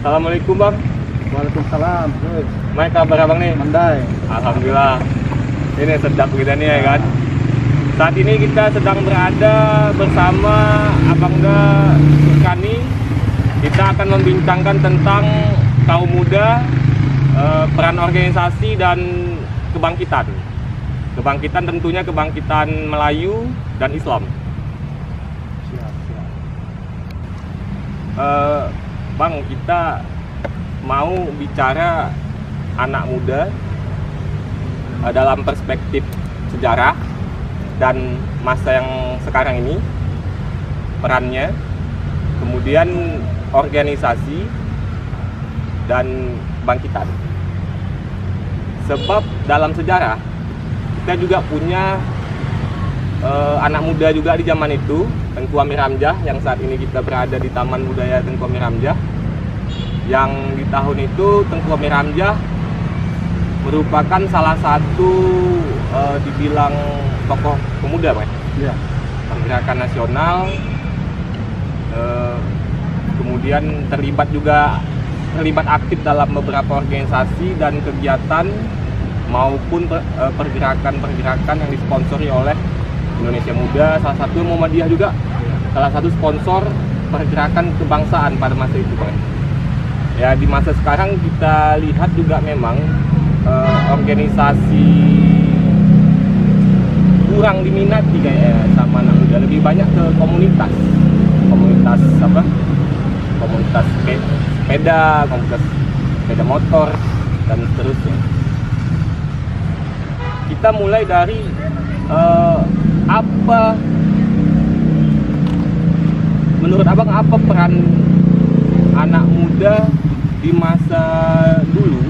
Assalamualaikum Bang. Waalaikumsalam. Gimana kabar Abang nih? Mandai. Alhamdulillah. Ini sedap kita nih ya kan. Saat ini kita sedang berada bersama Abangda Surkani. Kita akan membincangkan tentang kaum muda, peran organisasi dan kebangkitan. Kebangkitan tentunya kebangkitan Melayu dan Islam. Bang, kita mau bicara anak muda dalam perspektif sejarah dan masa yang sekarang ini, perannya, kemudian organisasi dan bangkitan. Sebab dalam sejarah kita juga punya anak muda juga di zaman itu, Tengku Amir Hamzah, yang saat ini kita berada di Taman Budaya Tengku Amir Hamzah. Yang di tahun itu Tengku Amir Hamzah merupakan salah satu dibilang tokoh pemuda, Pak. Ya. Pergerakan nasional, kemudian terlibat aktif dalam beberapa organisasi dan kegiatan maupun pergerakan yang disponsori oleh Indonesia Muda, salah satu Muhammadiyah juga, salah satu sponsor pergerakan kebangsaan pada masa itu, Pak. Ya, di masa sekarang kita lihat juga memang organisasi kurang diminati kayaknya sama anak muda, lebih banyak ke komunitas sepeda, komunitas sepeda motor dan seterusnya. Kita mulai dari menurut Abang apa peran anak muda di masa dulu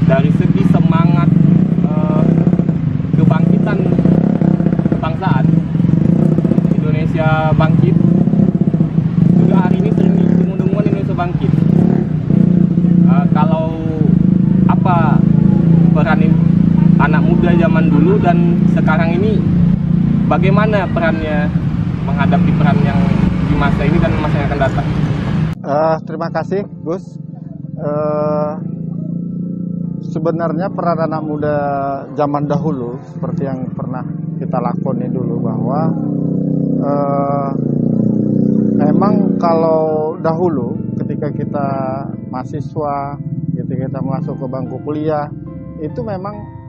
dari segi semangat kebangkitan kebangsaan Indonesia bangkit, juga hari ini sering dengung-dengungan Indonesia bangkit. Kalau apa peran anak muda zaman dulu dan sekarang ini, bagaimana perannya menghadapi peran yang di masa ini dan masa yang akan datang? Terima kasih, Gus. Sebenarnya peran anak muda zaman dahulu seperti yang pernah kita lakoni dulu, bahwa memang kalau dahulu ketika kita mahasiswa, ketika kita masuk ke bangku kuliah, itu memang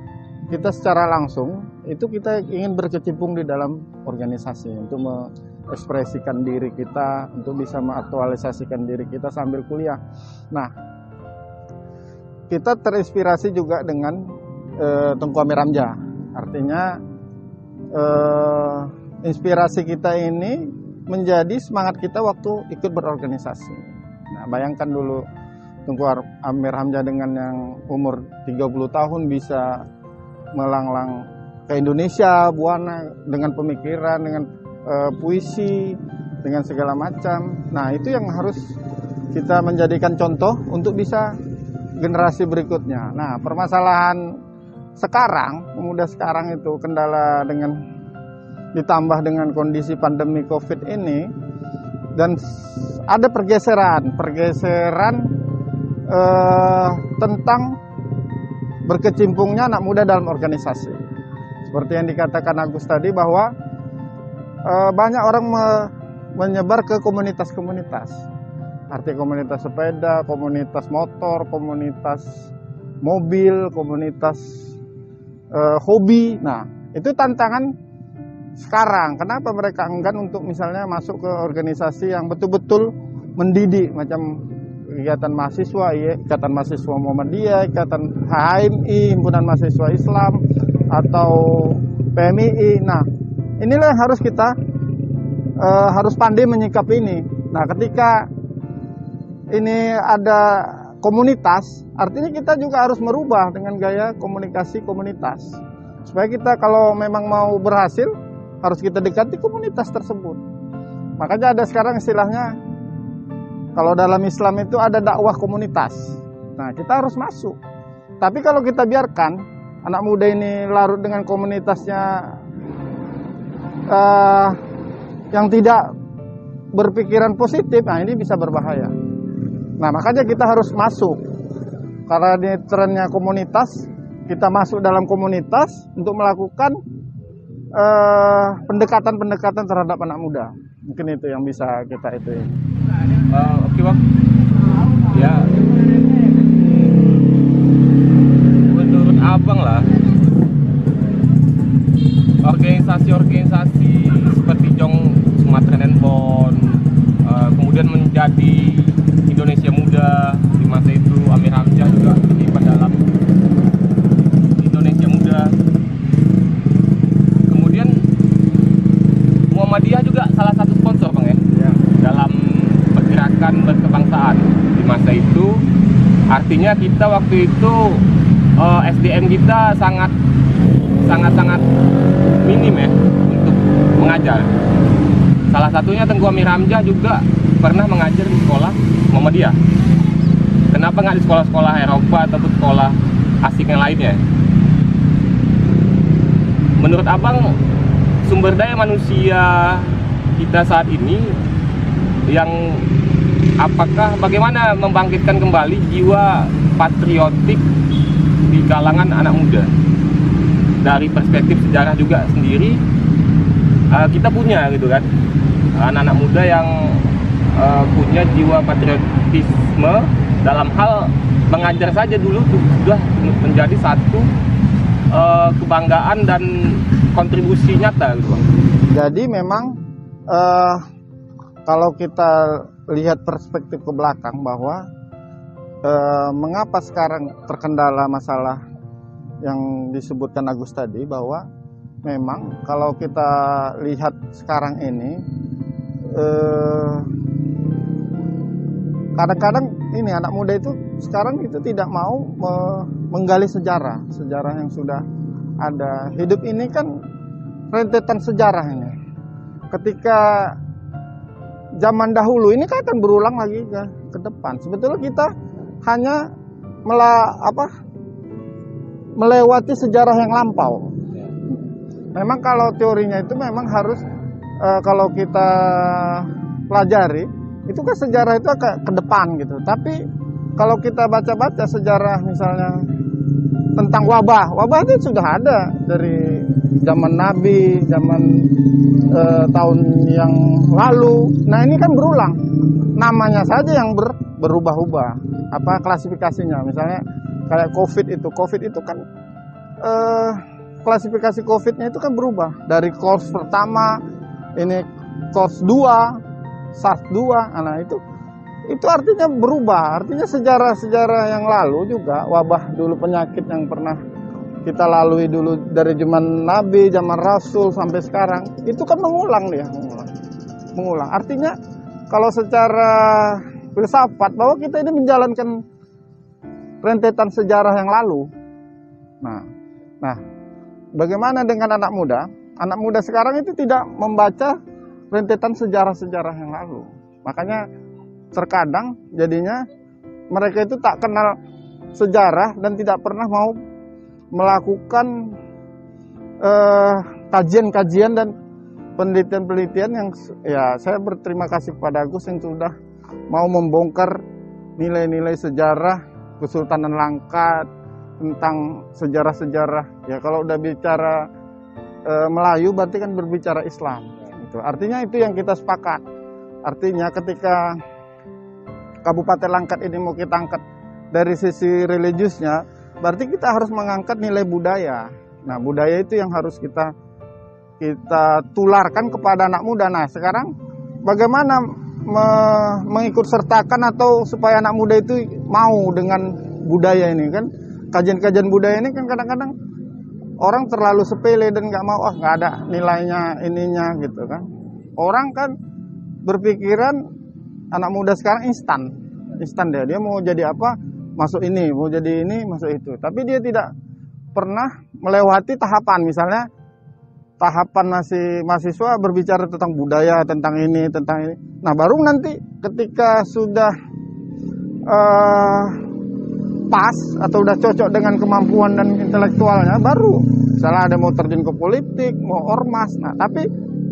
kita secara langsung itu kita ingin berkecimpung di dalam organisasi untuk mengekspresikan diri kita, untuk bisa mengaktualisasikan diri kita sambil kuliah. Nah, kita terinspirasi juga dengan Tengku Amir Hamzah. Artinya inspirasi kita ini menjadi semangat kita waktu ikut berorganisasi. Nah, bayangkan dulu Tengku Amir Hamzah dengan yang umur 30 tahun bisa melanglang ke Indonesia, Buana, dengan pemikiran, dengan puisi, dengan segala macam. Nah, itu yang harus kita menjadikan contoh untuk bisa generasi berikutnya. Nah, permasalahan sekarang, pemuda sekarang itu kendala dengan ditambah dengan kondisi pandemi COVID ini, dan ada pergeseran tentang berkecimpungnya anak muda dalam organisasi. Seperti yang dikatakan Agus tadi, bahwa banyak orang menyebar ke komunitas-komunitas. Arti komunitas sepeda, komunitas motor, komunitas mobil, komunitas hobi. Nah, itu tantangan sekarang. Kenapa mereka enggan untuk misalnya masuk ke organisasi yang betul-betul mendidik, macam kegiatan mahasiswa, Ikatan Mahasiswa Muhammadiyah, Ikatan HMI, Himpunan Mahasiswa Islam, atau PMII. Nah, inilah yang harus kita harus pandai menyikapi ini. Nah, ketika ini ada komunitas, artinya kita juga harus merubah dengan gaya komunikasi komunitas. Supaya kita kalau memang mau berhasil, harus kita dekati komunitas tersebut. Makanya ada sekarang istilahnya, kalau dalam Islam itu ada dakwah komunitas. Nah, kita harus masuk. Tapi kalau kita biarkan anak muda ini larut dengan komunitasnya yang tidak berpikiran positif, nah ini bisa berbahaya. Nah, makanya kita harus masuk. Karena ini trennya komunitas, kita masuk dalam komunitas untuk melakukan pendekatan-pendekatan terhadap anak muda. Mungkin itu yang bisa kita itu. Oke Bang. Ya, menurut Abang lah, organisasi-organisasi seperti Jong Sumatera Bond, kemudian menjadi Indonesia Muda di masa itu, Amir Hamzah juga terlibat dalam Indonesia Muda. Kemudian Muhammadiyah juga salah satu sponsor Bang ya, dalam pergerakan berkebangsaan di masa itu. Artinya kita waktu itu SDM kita sangat minim ya untuk mengajar. Salah satunya Tengku Amir Hamzah juga pernah mengajar di sekolah Muhammadiyah. Kenapa nggak di sekolah-sekolah Eropa ataupun sekolah asing yang lainnya? Menurut Abang, sumber daya manusia kita saat ini yang bagaimana membangkitkan kembali jiwa patriotik di kalangan anak muda? Dari perspektif sejarah juga sendiri, kita punya gitu kan, anak-anak muda yang punya jiwa patriotisme dalam hal mengajar saja dulu sudah menjadi satu kebanggaan dan kontribusi nyata gitu Bang. Jadi memang kalau kita lihat perspektif ke belakang bahwa mengapa sekarang terkendala masalah yang disebutkan Agus tadi, bahwa memang kalau kita lihat sekarang ini kadang-kadang ini anak muda itu sekarang itu tidak mau menggali sejarah yang sudah ada. Hidup ini kan rentetan sejarah ini. Ketika zaman dahulu ini kan akan berulang lagi ke depan. Sebetulnya kita hanya melewati sejarah yang lampau. Memang kalau teorinya itu memang harus kalau kita pelajari itu kan sejarah itu ke depan gitu. Tapi kalau kita baca-baca sejarah misalnya tentang wabah itu sudah ada dari zaman Nabi, zaman tahun yang lalu. Nah ini kan berulang, namanya saja yang berubah-ubah. Klasifikasinya, misalnya kayak COVID itu kan klasifikasi COVID-nya itu kan berubah dari course pertama, ini course 2, SARS 2. Nah itu artinya berubah. Artinya sejarah-sejarah yang lalu juga, wabah dulu, penyakit yang pernah kita lalui dulu dari zaman Nabi, zaman Rasul sampai sekarang, itu kan mengulang. Artinya kalau secara filsafat bahwa kita ini menjalankan rentetan sejarah yang lalu. Nah, bagaimana dengan anak muda? Anak muda sekarang itu tidak membaca rentetan sejarah-sejarah yang lalu. Makanya terkadang jadinya mereka itu tak kenal sejarah dan tidak pernah mau melakukan kajian-kajian dan penelitian-penelitian yang saya berterima kasih kepada Agus yang sudah mau membongkar nilai-nilai sejarah Kesultanan Langkat, tentang sejarah-sejarah. Ya kalau udah bicara Melayu berarti kan berbicara Islam. Gitu. Artinya itu yang kita sepakat. Artinya ketika Kabupaten Langkat ini mau kita angkat dari sisi religiusnya, berarti kita harus mengangkat nilai budaya. Nah budaya itu yang harus kita tularkan kepada anak muda. Nah sekarang bagaimana mengikut sertakan atau supaya anak muda itu mau dengan budaya ini kan? Kajian-kajian budaya ini kan kadang-kadang orang terlalu sepele dan nggak mau, nggak ada nilainya ininya gitu kan. Orang kan berpikiran anak muda sekarang instan dia mau jadi apa, masuk ini, mau jadi ini, masuk itu. Tapi dia tidak pernah melewati tahapan, misalnya tahapan mahasiswa berbicara tentang budaya, tentang ini. Nah baru nanti ketika sudah pas atau udah cocok dengan kemampuan dan intelektualnya, baru misalnya ada mau terjun ke politik, mau ormas. Nah tapi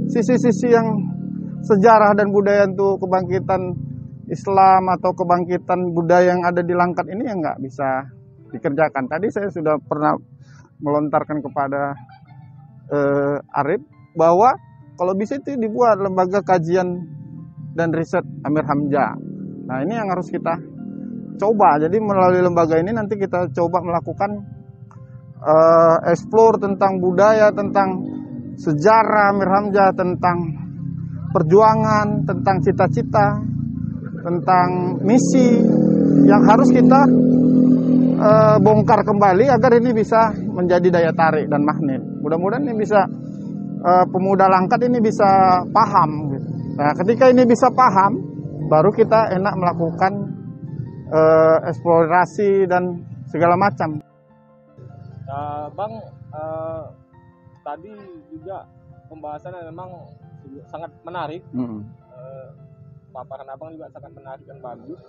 sisi-sisi yang sejarah dan budaya untuk kebangkitan Islam atau kebangkitan budaya yang ada di Langkat ini yang nggak bisa dikerjakan. Tadi saya sudah pernah melontarkan kepada Arif bahwa kalau bisa itu dibuat lembaga kajian dan riset Amir Hamzah. Nah ini yang harus kita coba. Jadi melalui lembaga ini nanti kita coba melakukan explore tentang budaya, tentang sejarah Amir Hamzah, tentang perjuangan, tentang cita-cita, tentang misi yang harus kita bongkar kembali agar ini bisa menjadi daya tarik dan magnet. Mudah-mudahan ini bisa pemuda Langkat ini bisa paham. Nah, ketika ini bisa paham, baru kita enak melakukan eksplorasi dan segala macam. Bang, tadi juga pembahasannya memang sangat menarik. Paparan abang juga sangat menarik dan bagus.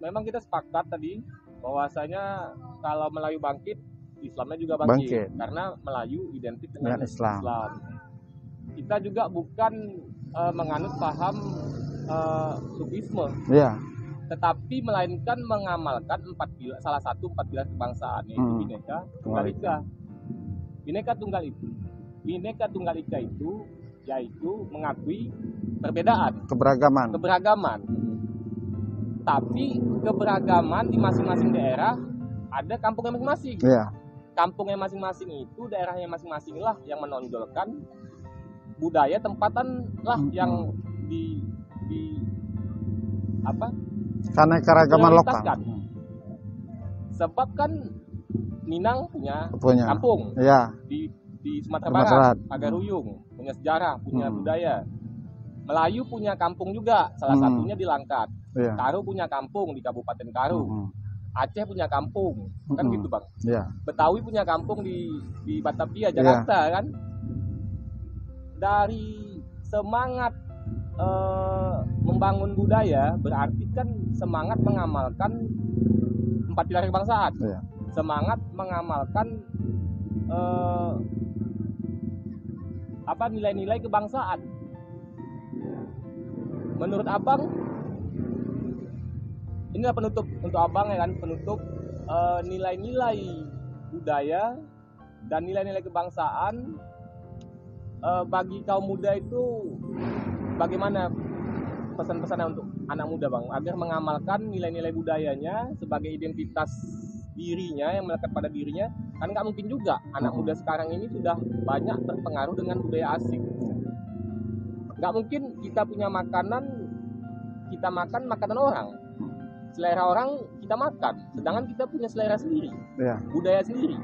Memang kita sepakat tadi bahwasanya kalau Melayu bangkit, Islamnya juga bangkit. Karena Melayu identik dengan Islam. Kita juga bukan menganut paham sufisme, tetapi melainkan mengamalkan salah satu 4 pilar kebangsaan, yaitu Bhinneka Tunggal Ika. Bhinneka Tunggal Ika itu yaitu mengakui perbedaan, keberagaman. Tapi keberagaman di masing-masing daerah ada kampungnya masing-masing. Kampungnya masing-masing itu, daerahnya masing-masing lah yang menonjolkan budaya tempatan lah yang di karena keragaman lokal. Sebab kan Minang punya kampung di Sumatera Barat, Pagaruyung, punya sejarah, punya budaya. Melayu punya kampung juga, salah satunya di Langkat. Karo punya kampung di Kabupaten Karo. Aceh punya kampung, kan gitu Bang. Betawi punya kampung di Batavia, Jakarta kan. Dari semangat membangun budaya berarti kan semangat mengamalkan 4 pilar kebangsaan. Semangat mengamalkan nilai-nilai kebangsaan. Menurut Abang, inilah penutup untuk Abang ya kan, penutup nilai-nilai budaya dan nilai-nilai kebangsaan bagi kaum muda itu bagaimana pesan-pesannya untuk anak muda Bang, agar mengamalkan nilai-nilai budayanya sebagai identitas dirinya yang melekat pada dirinya. Kan nggak mungkin juga anak muda sekarang ini sudah banyak terpengaruh dengan budaya asing. Nggak mungkin kita punya makanan, kita makan makanan orang, selera orang kita makan, sedangkan kita punya selera sendiri, budaya sendiri,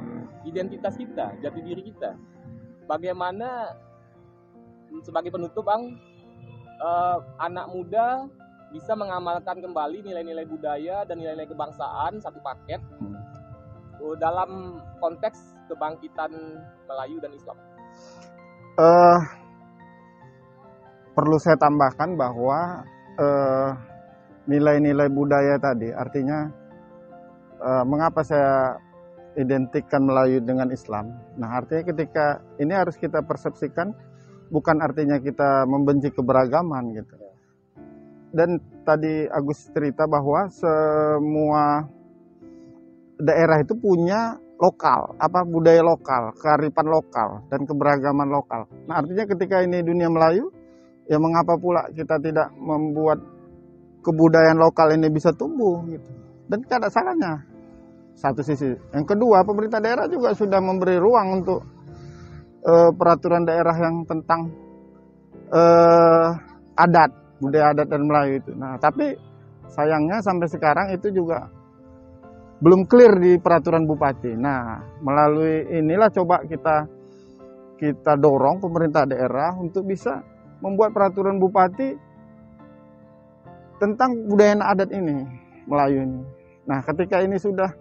identitas kita, jati diri kita. Bagaimana sebagai penutup Bang, anak muda bisa mengamalkan kembali nilai-nilai budaya dan nilai-nilai kebangsaan satu paket dalam konteks kebangkitan Melayu dan Islam? Perlu saya tambahkan bahwa nilai-nilai budaya tadi, artinya mengapa saya identikkan Melayu dengan Islam. Nah, artinya ketika ini harus kita persepsikan, bukan artinya kita membenci keberagaman gitu. Dan tadi Agus cerita bahwa semua daerah itu punya lokal, budaya lokal, kearifan lokal, dan keberagaman lokal. Nah, artinya ketika ini dunia Melayu, ya mengapa pula kita tidak membuat kebudayaan lokal ini bisa tumbuh gitu. Dan tidak ada salahnya. Satu sisi. Yang kedua, pemerintah daerah juga sudah memberi ruang untuk peraturan daerah yang tentang adat, budaya adat dan Melayu itu. Nah, tapi sayangnya sampai sekarang itu juga belum clear di peraturan bupati. Nah, melalui inilah coba kita dorong pemerintah daerah untuk bisa membuat peraturan bupati tentang budaya adat ini, Melayu ini. Nah, ketika ini sudah,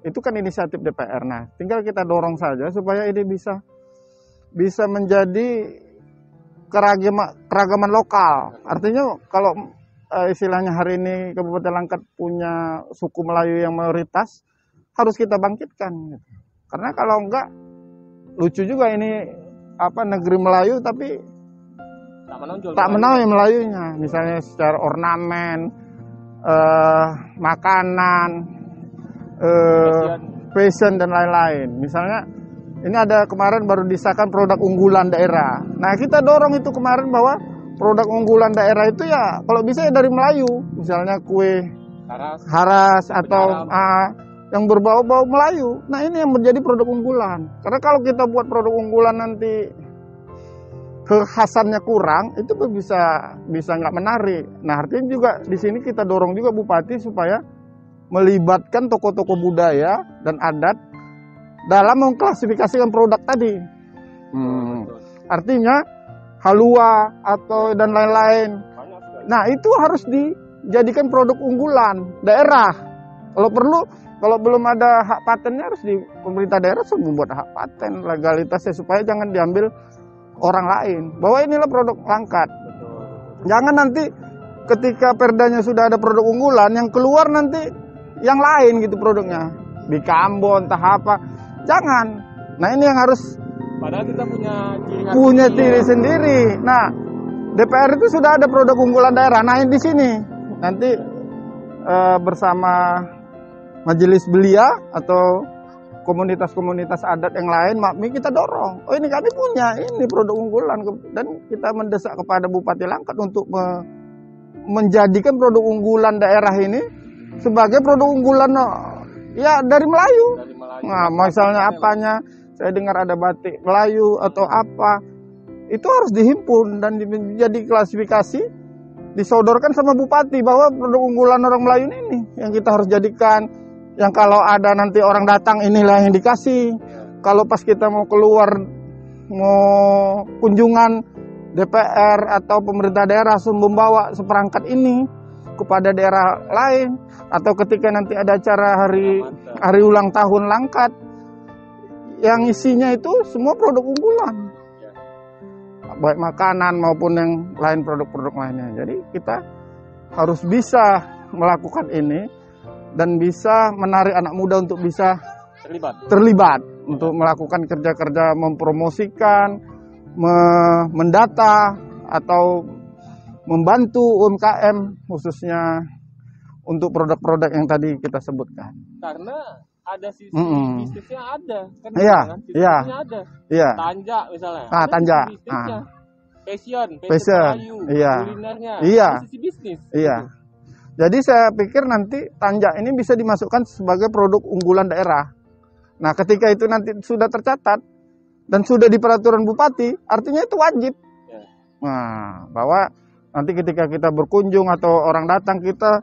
itu kan inisiatif DPR. Nah, tinggal kita dorong saja supaya ini bisa menjadi keragaman lokal. Artinya kalau istilahnya hari ini Kabupaten Langkat punya suku Melayu yang mayoritas, harus kita bangkitkan. Gitu. Karena kalau enggak, lucu juga ini negeri Melayu tapi tak menonjol Melayunya. Misalnya secara ornamen, makanan, fashion dan lain-lain. Misalnya ini ada kemarin baru disahkan produk unggulan daerah. Nah kita dorong itu kemarin bahwa produk unggulan daerah itu ya kalau bisa ya dari Melayu. Misalnya kue haras atau yang berbau-bau Melayu. Nah ini yang menjadi produk unggulan. Karena kalau kita buat produk unggulan nanti kekhasannya kurang, itu bisa nggak menarik. Nah artinya juga di sini kita dorong juga Bupati supaya melibatkan tokoh-tokoh budaya dan adat dalam mengklasifikasikan produk tadi. Artinya halua atau dan lain-lain. Nah itu harus dijadikan produk unggulan daerah. Kalau perlu, kalau belum ada hak patennya harus di pemerintah daerah membuat hak paten legalitasnya supaya jangan diambil orang lain. Bahwa inilah produk langkat. Jangan nanti ketika perdanya sudah ada produk unggulan yang keluar nanti yang lain gitu produknya di Kambon entah apa. Jangan. Nah ini yang harus. Padahal kita punya ciri sendiri. Nah DPR itu sudah ada produk unggulan daerah. Nah di sini nanti bersama majelis belia atau komunitas-komunitas adat yang lain, MAPMI kita dorong. Oh ini kami punya ini produk unggulan dan kita mendesak kepada Bupati Langkat untuk menjadikan produk unggulan daerah ini sebagai produk unggulan ya dari Melayu. Nah misalnya apanya, saya dengar ada batik Melayu atau apa, itu harus dihimpun dan menjadi klasifikasi, disodorkan sama Bupati bahwa produk unggulan orang Melayu ini yang kita harus jadikan. Yang kalau ada nanti orang datang inilah yang dikasih. Kalau pas kita mau keluar, mau kunjungan DPR atau pemerintah daerah langsung membawa seperangkat ini kepada daerah lain. Atau ketika nanti ada acara hari ulang tahun Langkat, yang isinya itu semua produk unggulan. Baik makanan maupun yang lain produk-produk lainnya. Jadi kita harus bisa melakukan ini dan bisa menarik anak muda untuk bisa terlibat untuk melakukan kerja-kerja mempromosikan, mendata atau membantu UMKM khususnya untuk produk-produk yang tadi kita sebutkan. Karena ada sisi bisnisnya ada kan? Ada. Iya. Tanja misalnya. Tanja. Fashion Melayu, kulinernya. Sisi bisnis. Iya. Jadi saya pikir nanti Tanja ini bisa dimasukkan sebagai produk unggulan daerah. Nah ketika itu nanti sudah tercatat dan sudah di peraturan Bupati, artinya itu wajib. Nah bahwa nanti ketika kita berkunjung atau orang datang, kita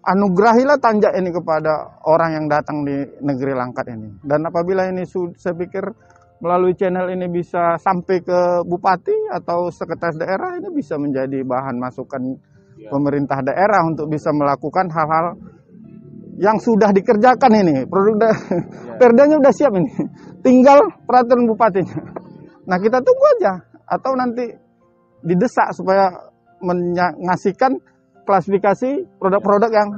anugerahilah Tanja ini kepada orang yang datang di negeri Langkat ini. Dan apabila ini saya pikir melalui channel ini bisa sampai ke Bupati atau Sekretaris Daerah, ini bisa menjadi bahan masukan pemerintah daerah untuk bisa melakukan hal-hal yang sudah dikerjakan ini. Perdanya udah siap ini. Tinggal peraturan bupatinya. Nah kita tunggu aja. Atau nanti didesak supaya mengasihkan klasifikasi produk-produk yang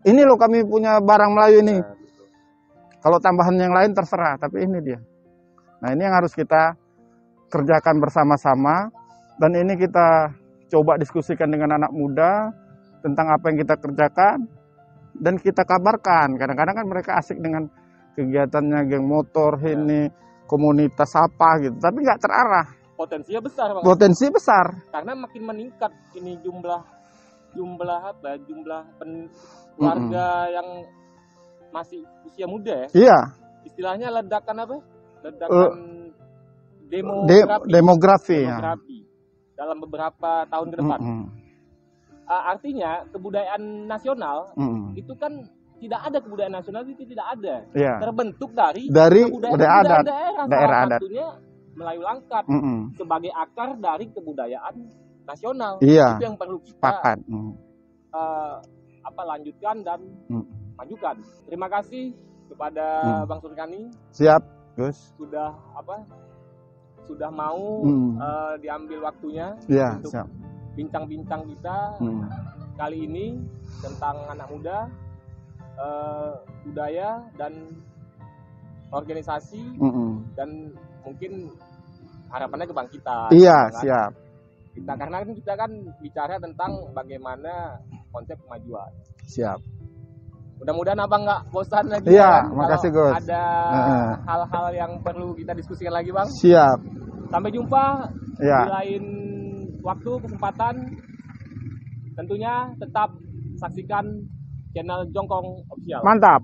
ini loh kami punya barang Melayu ini. Kalau tambahan yang lain terserah, tapi ini dia. Nah ini yang harus kita kerjakan bersama-sama. Dan ini kita coba diskusikan dengan anak muda tentang apa yang kita kerjakan dan kita kabarkan. Kadang-kadang kan mereka asik dengan kegiatannya geng motor ini, komunitas apa gitu, tapi nggak terarah. Potensinya besar, Bang. Potensi besar. Karena makin meningkat ini jumlah warga yang masih usia muda ya. Iya. Istilahnya ledakan apa? Ledakan demografi. Dalam beberapa tahun ke depan. Artinya kebudayaan nasional itu kan tidak ada, kebudayaan nasional itu tidak ada. Terbentuk dari kebudayaan daerah adat. Satunya Melayu Langkat sebagai akar dari kebudayaan nasional. Itu yang perlu kita lanjutkan dan majukan. Terima kasih kepada Bang Surkani. Siap, Gus. Sudah mau diambil waktunya untuk bincang-bincang kita kali ini tentang anak muda, budaya dan organisasi dan mungkin harapannya kebangkitan. Iya, siap. karena kan kita kan bicara tentang bagaimana konsep kemajuan. Siap. Mudah-mudahan abang nggak bosan lagi. Iya, kan? makasih Kalau Gus. ada hal-hal yang perlu kita diskusikan lagi bang. Siap. Sampai jumpa Iya. di lain waktu kesempatan. Tentunya tetap saksikan channel Jongkong Official. Mantap.